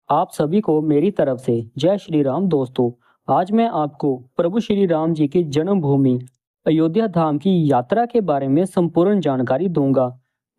आप सभी को मेरी तरफ से जय श्री राम दोस्तों। आज मैं आपको प्रभु श्री राम जी की जन्मभूमि अयोध्या धाम की यात्रा के बारे में संपूर्ण जानकारी दूंगा।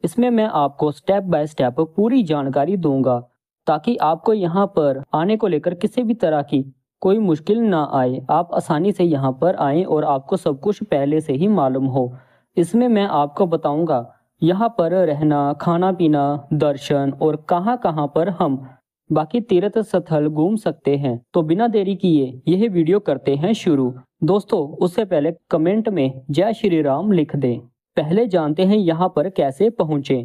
इसमें मैं आपको स्टेप बाय स्टेप पूरी जानकारी दूंगा ताकि आपको यहाँ पर आने को लेकर किसी भी तरह की कोई मुश्किल ना आए। आप आसानी से यहाँ पर आएँ और आपको सब कुछ पहले से ही मालूम हो। इसमें मैं आपको बताऊंगा यहाँ पर रहना, खाना पीना, दर्शन और कहाँ कहाँ पर हम बाकी तीर्थ स्थल घूम सकते हैं। तो बिना देरी किए यह वीडियो करते हैं शुरू। दोस्तों उससे पहले कमेंट में जय श्री राम लिख दें। पहले जानते हैं यहाँ पर कैसे पहुँचे।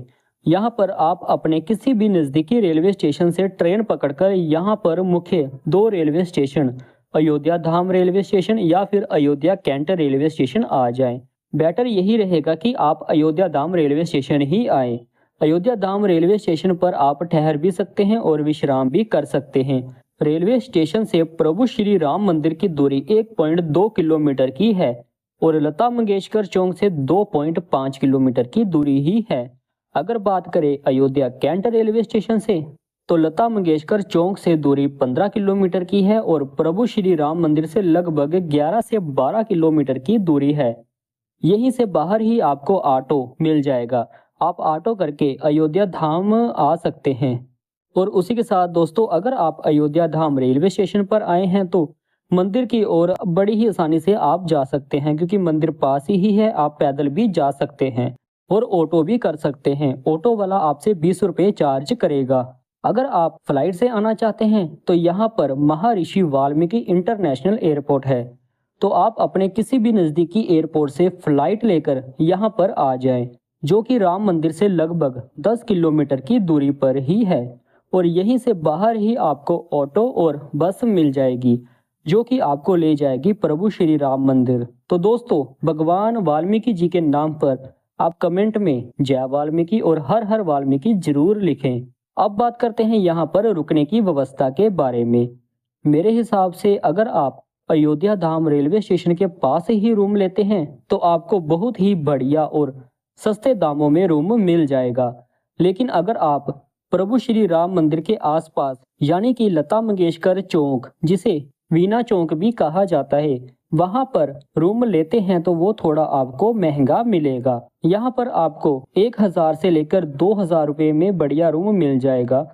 यहाँ पर आप अपने किसी भी नज़दीकी रेलवे स्टेशन से ट्रेन पकड़कर यहाँ पर मुख्य दो रेलवे स्टेशन अयोध्या धाम रेलवे स्टेशन या फिर अयोध्या कैंट रेलवे स्टेशन आ जाएं। बेटर यही रहेगा कि आप अयोध्या धाम रेलवे स्टेशन ही आए। अयोध्या धाम रेलवे स्टेशन पर आप ठहर भी सकते हैं और विश्राम भी कर सकते हैं। रेलवे स्टेशन से प्रभु श्री राम मंदिर की दूरी 1.2 किलोमीटर की है और लता मंगेशकर चौक से 2.5 किलोमीटर की दूरी ही है। अगर बात करें अयोध्या कैंट रेलवे स्टेशन से तो लता मंगेशकर चौक से दूरी 15 किलोमीटर की है और प्रभु श्री राम मंदिर से लगभग 11 से 12 किलोमीटर की दूरी है। यहीं से बाहर ही आपको ऑटो मिल जाएगा। आप ऑटो करके अयोध्या धाम आ सकते हैं। और उसी के साथ दोस्तों अगर आप अयोध्या धाम रेलवे स्टेशन पर आए हैं तो मंदिर की ओर बड़ी ही आसानी से आप जा सकते हैं क्योंकि मंदिर पास ही है। आप पैदल भी जा सकते हैं और ऑटो भी कर सकते हैं। ऑटो वाला आपसे 20 रुपये चार्ज करेगा। अगर आप फ्लाइट से आना चाहते हैं तो यहाँ पर महर्षि वाल्मीकि इंटरनेशनल एयरपोर्ट है। तो आप अपने किसी भी नज़दीकी एयरपोर्ट से फ्लाइट लेकर यहाँ पर आ जाएं, जो कि राम मंदिर से लगभग 10 किलोमीटर की दूरी पर ही है। और यहीं से बाहर ही आपको ऑटो और बस मिल जाएगी जो कि आपको ले जाएगी प्रभु श्री राम मंदिर। तो दोस्तों भगवान वाल्मीकि जी के नाम पर आप कमेंट में जय वाल्मीकि और हर हर वाल्मीकि जरूर लिखें। अब बात करते हैं यहाँ पर रुकने की व्यवस्था के बारे में। मेरे हिसाब से अगर आप अयोध्या धाम रेलवे स्टेशन के पास ही रूम लेते हैं तो आपको बहुत ही बढ़िया और सस्ते दामों में रूम मिल जाएगा। लेकिन अगर आप प्रभु श्री राम मंदिर के आसपास यानी कि लता मंगेशकर चौक जिसे वीना चौक भी कहा जाता है वहां पर रूम लेते हैं तो वो थोड़ा आपको महंगा मिलेगा। यहाँ पर आपको 1000 से लेकर 2000 रुपये में बढ़िया रूम मिल जाएगा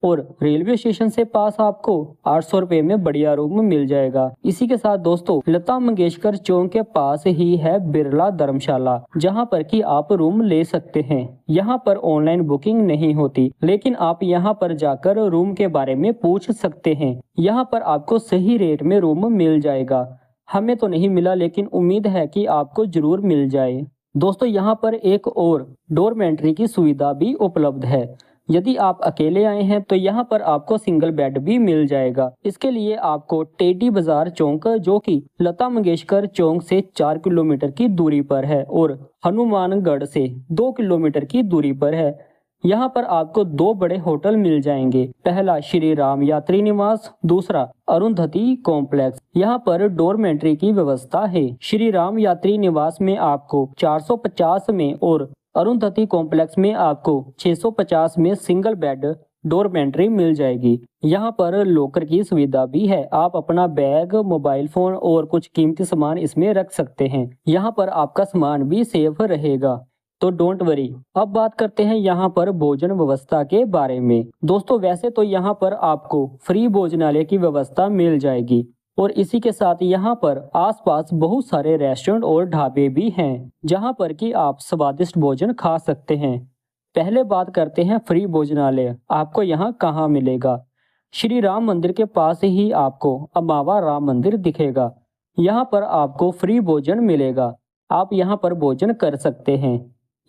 और रेलवे स्टेशन से पास आपको 800 रुपये में बढ़िया रूम मिल जाएगा। इसी के साथ दोस्तों लता मंगेशकर चौक के पास ही है बिरला धर्मशाला जहां पर कि आप रूम ले सकते हैं। यहाँ पर ऑनलाइन बुकिंग नहीं होती लेकिन आप यहाँ पर जाकर रूम के बारे में पूछ सकते हैं। यहाँ पर आपको सही रेट में रूम मिल जाएगा। हमें तो नहीं मिला लेकिन उम्मीद है कि आपको जरूर मिल जाए। दोस्तों यहाँ पर एक और डोरमेंट्री की सुविधा भी उपलब्ध है। यदि आप अकेले आए हैं तो यहाँ पर आपको सिंगल बेड भी मिल जाएगा। इसके लिए आपको टेडी बाजार चौक जो कि लता मंगेशकर चौक से 4 किलोमीटर की दूरी पर है और हनुमानगढ़ से 2 किलोमीटर की दूरी पर है। यहाँ पर आपको दो बड़े होटल मिल जाएंगे। पहला श्री राम यात्री निवास, दूसरा अरुंधति कॉम्प्लेक्स। यहाँ पर डोरमेंट्री की व्यवस्था है। श्री राम यात्री निवास में आपको 450 में और अरुंधति कॉम्प्लेक्स में आपको 650 में सिंगल बेड डोरमेंट्री मिल जाएगी। यहाँ पर लॉकर की सुविधा भी है। आप अपना बैग, मोबाइल फोन और कुछ कीमती सामान इसमें रख सकते हैं। यहाँ पर आपका सामान भी सेफ रहेगा तो डोंट वरी। अब बात करते हैं यहाँ पर भोजन व्यवस्था के बारे में। दोस्तों वैसे तो यहाँ पर आपको फ्री भोजनालय की व्यवस्था मिल जाएगी और इसी के साथ यहाँ पर आसपास बहुत सारे रेस्टोरेंट और ढाबे भी हैं जहाँ पर कि आप स्वादिष्ट भोजन खा सकते हैं। पहले बात करते हैं फ्री भोजनालय आपको यहाँ कहाँ मिलेगा। श्री राम मंदिर के पास ही आपको अमावा राम मंदिर दिखेगा। यहाँ पर आपको फ्री भोजन मिलेगा। आप यहाँ पर भोजन कर सकते हैं।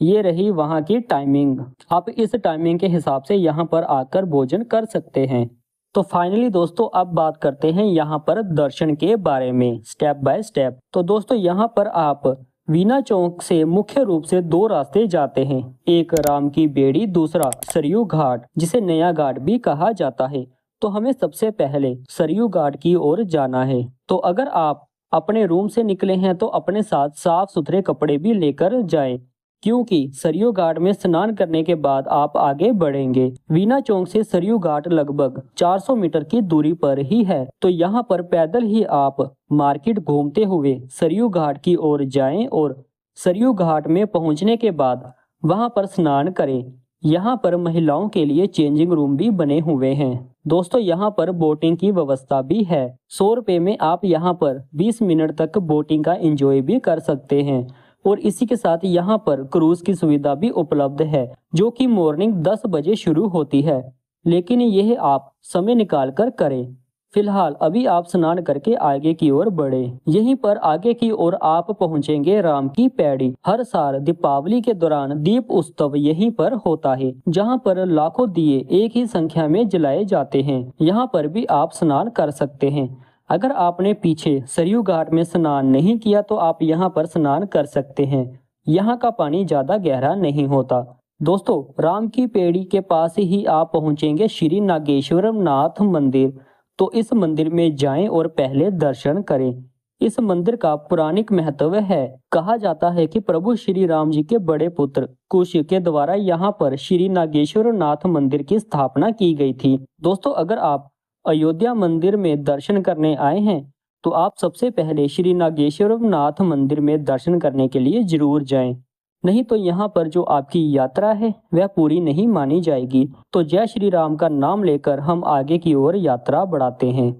ये रही वहाँ की टाइमिंग। आप इस टाइमिंग के हिसाब से यहाँ पर आकर भोजन कर सकते हैं। तो फाइनली दोस्तों अब बात करते हैं यहाँ पर दर्शन के बारे में स्टेप बाय स्टेप। तो दोस्तों यहाँ पर आप वीना चौक से मुख्य रूप से दो रास्ते जाते हैं। एक राम की बेड़ी, दूसरा सरयू घाट जिसे नया घाट भी कहा जाता है। तो हमें सबसे पहले सरयू घाट की ओर जाना है। तो अगर आप अपने रूम से निकले हैं तो अपने साथ साफ सुथरे कपड़े भी लेकर जाएं। क्योंकि सरयू घाट में स्नान करने के बाद आप आगे बढ़ेंगे। वीना चौक से सरयू घाट लगभग 400 मीटर की दूरी पर ही है, तो यहाँ पर पैदल ही आप मार्केट घूमते हुए सरयू घाट की ओर जाएं और सरयू घाट में पहुंचने के बाद वहां पर स्नान करें। यहाँ पर महिलाओं के लिए चेंजिंग रूम भी बने हुए हैं। दोस्तों, यहाँ पर बोटिंग की व्यवस्था भी है। 100 रुपये में आप यहाँ पर 20 मिनट तक बोटिंग का एंजॉय भी कर सकते हैं। और इसी के साथ यहाँ पर क्रूज की सुविधा भी उपलब्ध है, जो कि मॉर्निंग 10 बजे शुरू होती है, लेकिन यह आप समय निकाल कर करें। फिलहाल अभी आप स्नान करके आगे की ओर बढ़े। यहीं पर आगे की ओर आप पहुंचेंगे राम की पैड़ी। हर साल दीपावली के दौरान दीप उत्सव यहीं पर होता है, जहां पर लाखों दिए एक ही संख्या में जलाए जाते हैं। यहां पर भी आप स्नान कर सकते हैं। अगर आपने पीछे सरयू घाट में स्नान नहीं किया तो आप यहाँ पर स्नान कर सकते हैं। यहाँ का पानी ज्यादा गहरा नहीं होता। दोस्तों, राम की पेड़ी के पास ही आप पहुंचेंगे श्री नागेश्वरम नाथ मंदिर। तो इस मंदिर में जाएं और पहले दर्शन करें। इस मंदिर का पौराणिक महत्व है। कहा जाता है कि प्रभु श्री राम जी के बड़े पुत्र कुश के द्वारा यहाँ पर श्री नागेश्वर नाथ मंदिर की स्थापना की गई थी। दोस्तों, अगर आप अयोध्या मंदिर में दर्शन करने आए हैं तो आप सबसे पहले श्री नागेश्वर नाथ मंदिर में दर्शन करने के लिए जरूर जाएं। नहीं तो यहाँ पर जो आपकी यात्रा है वह पूरी नहीं मानी जाएगी। तो जय श्री राम का नाम लेकर हम आगे की ओर यात्रा बढ़ाते हैं।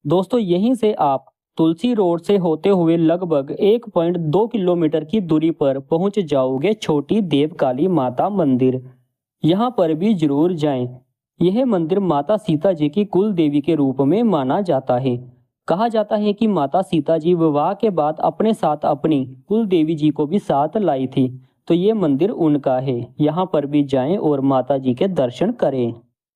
दोस्तों, यहीं से आप तुलसी रोड से होते हुए लगभग 1.2 किलोमीटर की दूरी पर पहुंच जाओगे छोटी देवकाली माता मंदिर। यहाँ पर भी जरूर जाएं। यह मंदिर माता सीता जी की कुल देवी के रूप में माना जाता है। कहा जाता है कि माता सीता जी विवाह के बाद अपने साथ अपनी कुल देवी जी को भी साथ लाई थी, तो ये मंदिर उनका है। यहाँ पर भी जाएं और माता जी के दर्शन करें।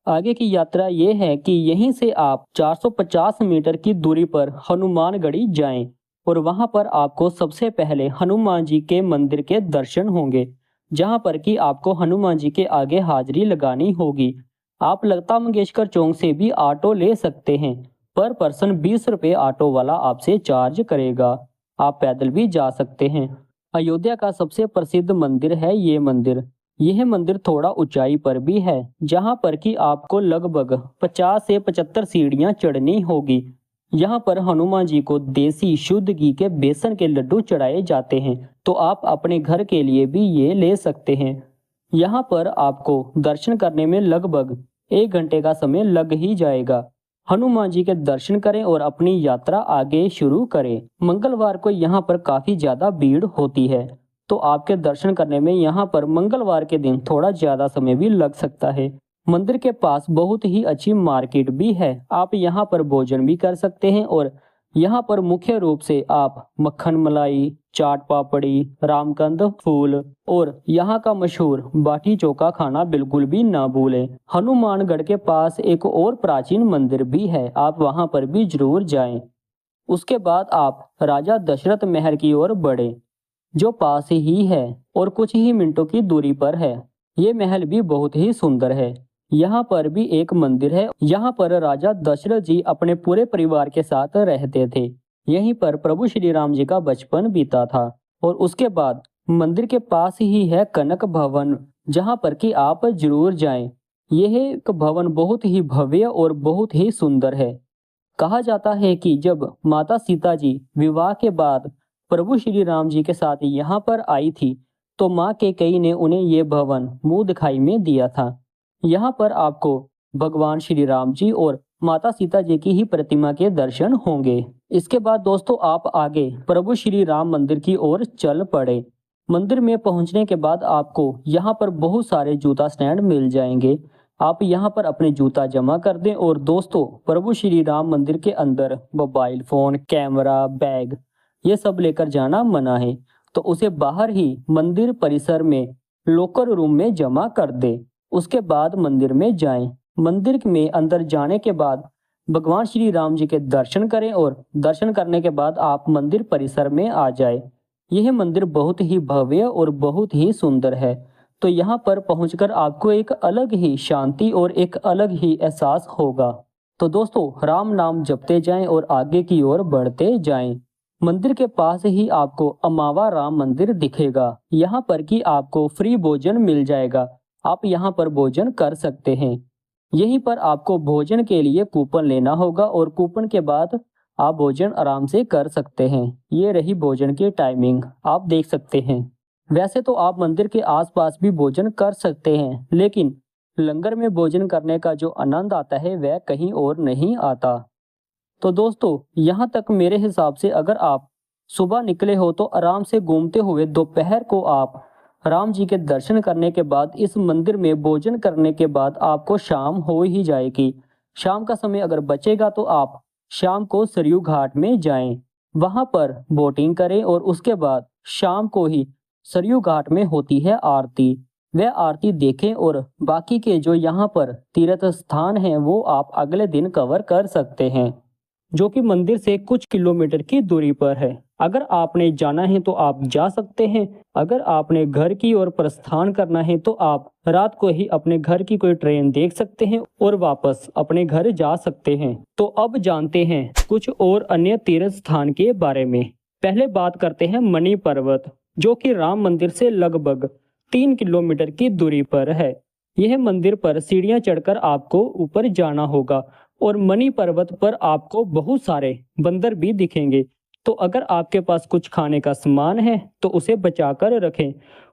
आगे की यात्रा ये है कि यहीं से आप 450 मीटर की दूरी पर हनुमानगढ़ी जाएं और वहां पर आपको सबसे पहले हनुमान जी के मंदिर के दर्शन होंगे, जहां पर कि आपको हनुमान जी के आगे हाजिरी लगानी होगी। आप लता मंगेशकर चौक से भी ऑटो ले सकते हैं। पर पर्सन 20 रुपये ऑटो वाला आपसे चार्ज करेगा। आप पैदल भी जा सकते हैं। अयोध्या का सबसे प्रसिद्ध मंदिर है ये मंदिर। यह मंदिर थोड़ा ऊंचाई पर भी है, जहां पर कि आपको लगभग 50 से 75 सीढ़ियां चढ़नी होगी। यहाँ पर हनुमान जी को देसी शुद्ध घी के बेसन के लड्डू चढ़ाए जाते हैं, तो आप अपने घर के लिए भी ये ले सकते हैं। यहाँ पर आपको दर्शन करने में लगभग 1 घंटे का समय लग ही जाएगा। हनुमान जी के दर्शन करें और अपनी यात्रा आगे शुरू करें। मंगलवार को यहाँ पर काफी ज्यादा भीड़ होती है, तो आपके दर्शन करने में यहाँ पर मंगलवार के दिन थोड़ा ज्यादा समय भी लग सकता है। मंदिर के पास बहुत ही अच्छी मार्केट भी है। आप यहाँ पर भोजन भी कर सकते हैं और यहाँ पर मुख्य रूप से आप मक्खन मलाई, चाट पापड़ी, रामकंद फूल और यहाँ का मशहूर बाटी चोखा खाना बिल्कुल भी ना भूलें। हनुमानगढ़ के पास एक और प्राचीन मंदिर भी है, आप वहाँ पर भी जरूर जाएं। उसके बाद आप राजा दशरथ महल की ओर बढ़े, जो पास ही है और कुछ ही मिनटों की दूरी पर है। ये महल भी बहुत ही सुंदर है। यहाँ पर भी एक मंदिर है। यहाँ पर राजा दशरथ जी अपने पूरे परिवार के साथ रहते थे। यहीं पर प्रभु श्री राम जी का बचपन बीता था। और उसके बाद मंदिर के पास ही है कनक भवन, जहाँ पर कि आप जरूर जाएं। यह एक भवन बहुत ही भव्य और बहुत ही सुंदर है। कहा जाता है कि जब माता सीता जी विवाह के बाद प्रभु श्री राम जी के साथ यहाँ पर आई थी, तो माँ कैकेयी ने उन्हें ये भवन मुंह दिखाई में दिया था। यहाँ पर आपको भगवान श्री राम जी और माता सीता जी की ही प्रतिमा के दर्शन होंगे। इसके बाद दोस्तों आप आगे प्रभु श्री राम मंदिर की ओर चल पड़े। मंदिर में पहुंचने के बाद आपको यहाँ पर बहुत सारे जूता स्टैंड मिल जाएंगे। आप यहाँ पर अपने जूता जमा कर दें। और दोस्तों, प्रभु श्री राम मंदिर के अंदर मोबाइल फोन, कैमरा, बैग ये सब लेकर जाना मना है, तो उसे बाहर ही मंदिर परिसर में लॉकर रूम में जमा कर दे। उसके बाद मंदिर में जाएं। मंदिर में अंदर जाने के बाद भगवान श्री राम जी के दर्शन करें और दर्शन करने के बाद आप मंदिर परिसर में आ जाए। यह मंदिर बहुत ही भव्य और बहुत ही सुंदर है। तो यहाँ पर पहुंचकर आपको एक अलग ही शांति और एक अलग ही एहसास होगा। तो दोस्तों, राम नाम जपते जाएं और आगे की ओर बढ़ते जाएं। मंदिर के पास ही आपको अमावा राम मंदिर दिखेगा। यहाँ पर कि आपको फ्री भोजन मिल जाएगा। आप यहाँ पर भोजन कर सकते हैं। यहीं पर आपको भोजन के लिए कूपन लेना होगा और कूपन के बाद आप भोजन आराम से कर सकते हैं। ये रही भोजन की टाइमिंग, आप देख सकते हैं। वैसे तो आप मंदिर के आसपास भी भोजन कर सकते हैं, लेकिन लंगर में भोजन करने का जो आनंद आता है वह कहीं और नहीं आता। तो दोस्तों, यहाँ तक मेरे हिसाब से अगर आप सुबह निकले हो तो आराम से घूमते हुए दोपहर को आप राम जी के दर्शन करने के बाद इस मंदिर में भोजन करने के बाद आपको शाम हो ही जाएगी। शाम का समय अगर बचेगा तो आप शाम को सरयू घाट में जाएं, वहां पर बोटिंग करें और उसके बाद शाम को ही सरयू घाट में होती है आरती। वह आरती देखें और बाकी के जो यहाँ पर तीर्थ स्थान हैं वो आप अगले दिन कवर कर सकते हैं, जो कि मंदिर से कुछ किलोमीटर की दूरी पर है। अगर आपने जाना है तो आप जा सकते हैं। अगर आपने घर की ओर प्रस्थान करना है तो आप रात को ही अपने घर की कोई ट्रेन देख सकते हैं और वापस अपने घर जा सकते हैं। तो अब जानते हैं कुछ और अन्य तीर्थ स्थान के बारे में। पहले बात करते हैं मणि पर्वत, जो कि राम मंदिर से लगभग 3 किलोमीटर की दूरी पर है। यह मंदिर पर सीढ़ियां चढ़कर आपको ऊपर जाना होगा और मणि पर्वत पर आपको बहुत सारे बंदर भी दिखेंगे। तो अगर आपके पास कुछ खाने का सामान है तो उसे बचाकर रखें।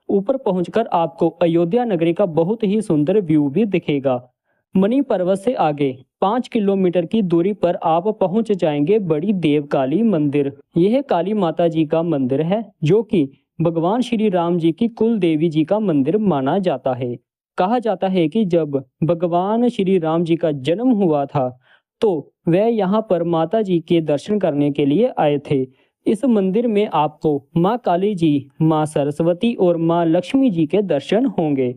ऊपर पहुंचकर आपको अयोध्या नगरी का बहुत ही सुंदर व्यू भी दिखेगा। मणि पर्वत से आगे 5 किलोमीटर की दूरी पर आप पहुंच जाएंगे बड़ी देव काली मंदिर। यह काली माता जी का मंदिर है, जो कि भगवान श्री राम जी की कुल देवी जी का मंदिर माना जाता है। कहा जाता है कि जब भगवान श्री राम जी का जन्म हुआ था तो वह यहाँ पर माता जी के दर्शन करने के लिए आए थे। इस मंदिर में आपको माँ काली जी, माँ सरस्वती और माँ लक्ष्मी जी के दर्शन होंगे।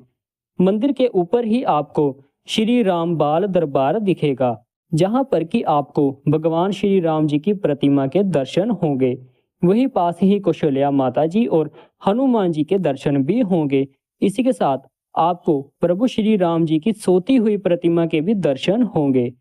मंदिर के ऊपर ही आपको श्री राम बाल दरबार दिखेगा, जहाँ पर कि आपको भगवान श्री राम जी की प्रतिमा के दर्शन होंगे। वहीं पास ही कौशल्या माता जी और हनुमान जी के दर्शन भी होंगे। इसी के साथ आपको प्रभु श्री राम जी की सोती हुई प्रतिमा के भी दर्शन होंगे।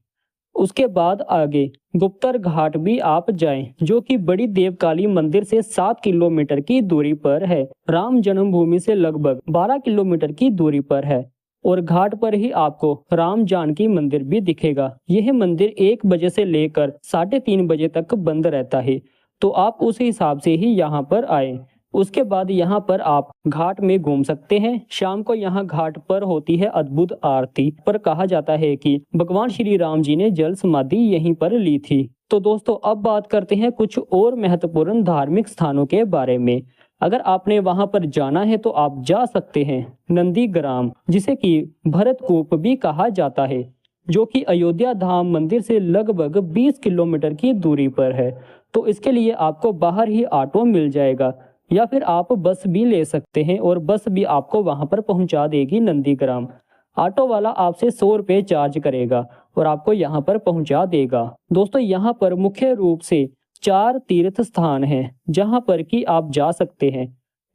उसके बाद आगे गुप्तर घाट भी आप जाएं, जो कि बड़ी देवकाली मंदिर से 7 किलोमीटर की दूरी पर है। राम जन्मभूमि से लगभग 12 किलोमीटर की दूरी पर है और घाट पर ही आपको राम जानकी मंदिर भी दिखेगा। यह मंदिर 1 बजे से लेकर 3:30 बजे तक बंद रहता है, तो आप उस हिसाब से ही यहाँ पर आए। उसके बाद यहाँ पर आप घाट में घूम सकते हैं। शाम को यहाँ घाट पर होती है अद्भुत आरती। पर कहा जाता है कि भगवान श्री राम जी ने जल समाधि यहीं पर ली थी। तो दोस्तों, अब बात करते हैं कुछ और महत्वपूर्ण धार्मिक स्थानों के बारे में। अगर आपने वहां पर जाना है तो आप जा सकते हैं नंदीग्राम, जिसे कि भरतकूप भी कहा जाता है, जो कि अयोध्या धाम मंदिर से लगभग 20 किलोमीटर की दूरी पर है। तो इसके लिए आपको बाहर ही ऑटो मिल जाएगा या फिर आप बस भी ले सकते हैं और बस भी आपको वहां पर पहुंचा देगी नंदीग्राम। ऑटो वाला आपसे 100 रुपये चार्ज करेगा और आपको यहाँ पर पहुंचा देगा। दोस्तों, यहाँ पर मुख्य रूप से 4 तीर्थ स्थान हैं जहाँ पर कि आप जा सकते हैं।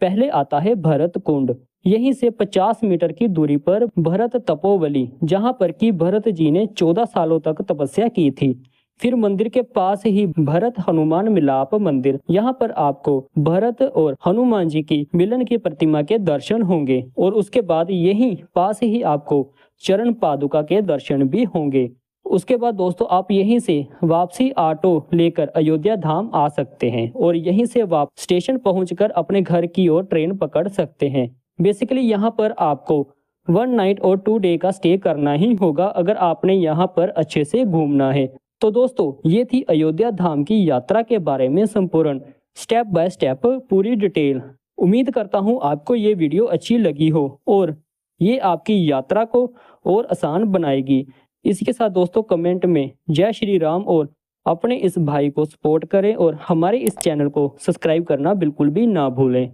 पहले आता है भरत कुंड। यहीं से 50 मीटर की दूरी पर भरत तपोवली, जहाँ पर कि भरत जी ने 14 सालों तक तपस्या की थी। फिर मंदिर के पास ही भरत हनुमान मिलाप मंदिर, यहाँ पर आपको भरत और हनुमान जी की मिलन की प्रतिमा के दर्शन होंगे और उसके बाद यहीं पास ही आपको चरण पादुका के दर्शन भी होंगे। उसके बाद दोस्तों, आप यहीं से वापसी ऑटो लेकर अयोध्या धाम आ सकते हैं और यहीं से वापस स्टेशन पहुंचकर अपने घर की ओर ट्रेन पकड़ सकते हैं। बेसिकली यहाँ पर आपको 1 नाइट और 2 डे का स्टे करना ही होगा अगर आपने यहाँ पर अच्छे से घूमना है। तो दोस्तों, ये थी अयोध्या धाम की यात्रा के बारे में संपूर्ण स्टेप बाय स्टेप पूरी डिटेल। उम्मीद करता हूँ आपको ये वीडियो अच्छी लगी हो और ये आपकी यात्रा को और आसान बनाएगी। इसके साथ दोस्तों, कमेंट में जय श्री राम और अपने इस भाई को सपोर्ट करें और हमारे इस चैनल को सब्सक्राइब करना बिल्कुल भी ना भूलें।